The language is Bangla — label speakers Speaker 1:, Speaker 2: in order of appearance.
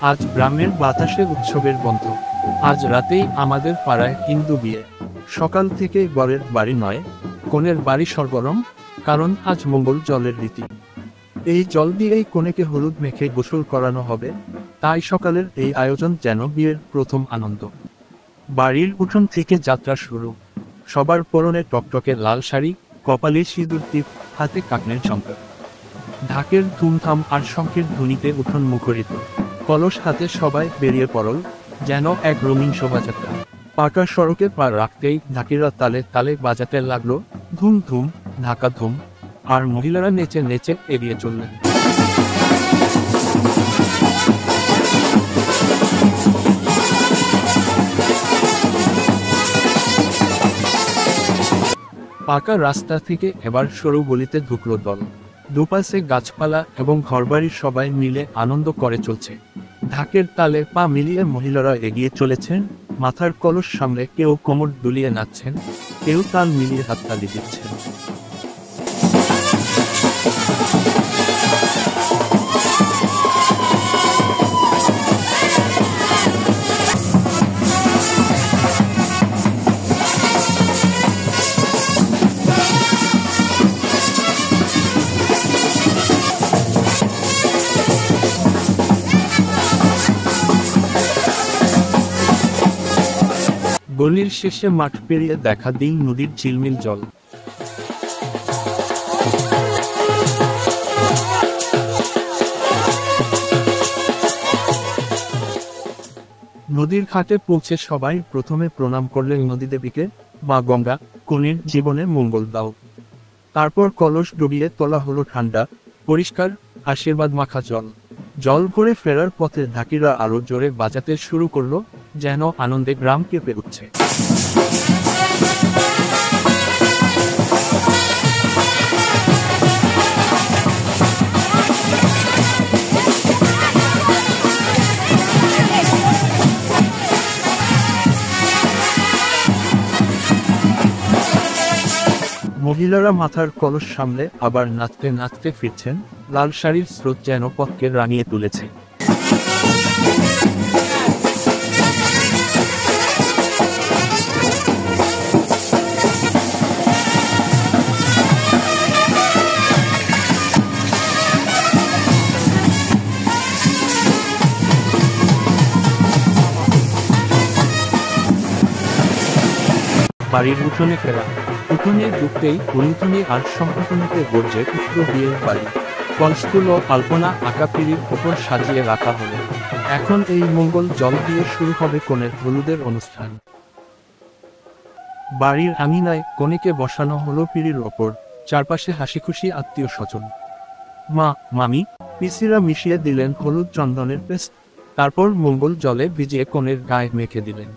Speaker 1: আজ গ্রামের বাতাসে উৎসবের গন্ধ। আজ রাতেই আমাদের পাড়ায় হিন্দু বিয়ে। সকাল থেকে বরের বাড়ি নয়, কনের বাড়ি সরগরম, কারণ আজ মঙ্গল জলের রীতি। এই জল দিয়েই কনেকে হলুদ মেখে গোসল করানো হবে, তাই সকালের এই আয়োজন যেন বিয়ের প্রথম আনন্দ। বাড়ির উঠোন থেকে যাত্রা শুরু। সবার পরনে টকটকে লাল শাড়ি, কপালে সিঁদুর টিপ, হাতে কাকনের ঝঙ্কার। ঢাকের ধুমধাম আর শঙ্খের ধ্বনিতে উঠোন মুখরিত। কলস হাতে সবাই বেরিয়ে পড়ল, যেন এক রঙিন শোভাযাত্রা। পাকা সড়কে পা রাখতেই ঢাকিরা তালে তালে বাজাতে লাগলো ধুম ধুম ঢাকা ধুম, আর মহিলারা নেচে নেচে এগিয়ে চললেন। পাকা রাস্তা থেকে এবার সরু গলিতে ঢুকলো দল। দুপাশে গাছপালা এবং ঘরবাড়ির সবাই মিলে আনন্দ করে চলছে। ঢাকের তালে পা মিলিয়ে মহিলারা এগিয়ে চলেছেন, মাথার কলস সামনে কেউ কোমর দুলিয়ে নাচছেন, কেউ তাল মিলিয়ে হাততালি দিচ্ছেন। গলির শেষে মাঠ পেরিয়ে দেখা দিল নদীর ঝিলমিল জল। নদীর ঘাটে পৌঁছে সবাই প্রথমে প্রণাম করলেন নদীদেবীকে, মা গঙ্গা, কনের জীবনে মঙ্গল দাও। তারপর কলস ডুবিয়ে তোলা হলো ঠান্ডা, পরিষ্কার, আশীর্বাদ মাখা জল। জল ভরে ফেরার পথে ঢাকিরা আরো জোরে বাজাতে শুরু করলো, যেন আনন্দে গ্রাম কেঁপে উঠছে। মহিলারা মাথার কলস সামলে আবার নাচতে নাচতে ফিরছেন, লাল শাড়ির স্রোত যেন পথকে রাঙিয়ে তুলেছে। বাড়ির উঠোনে ফেরা। উঠোনে ঢুকতেই উলুধুনি আর সংগঠনিতে গর্জে উঠল বিয়ের বাড়ি। কলসগুলো আলপনা আঁকা পিঁড়ির ওপর সাজিয়ে রাখা হলো। এখন এই মঙ্গল জল দিয়ে শুরু হবে কনের হলুদের অনুষ্ঠান। বাড়ির আঙিনায় কনেকে বসানো হলো পিঁড়ির ওপর, চারপাশে হাসিখুশি আত্মীয় স্বজন। মা, মামি, পিসিরা মিশিয়ে দিলেন হলুদ চন্দনের পেস্ট, তারপর মঙ্গল জলে ভিজিয়ে কনের গায়ে মেখে দিলেন।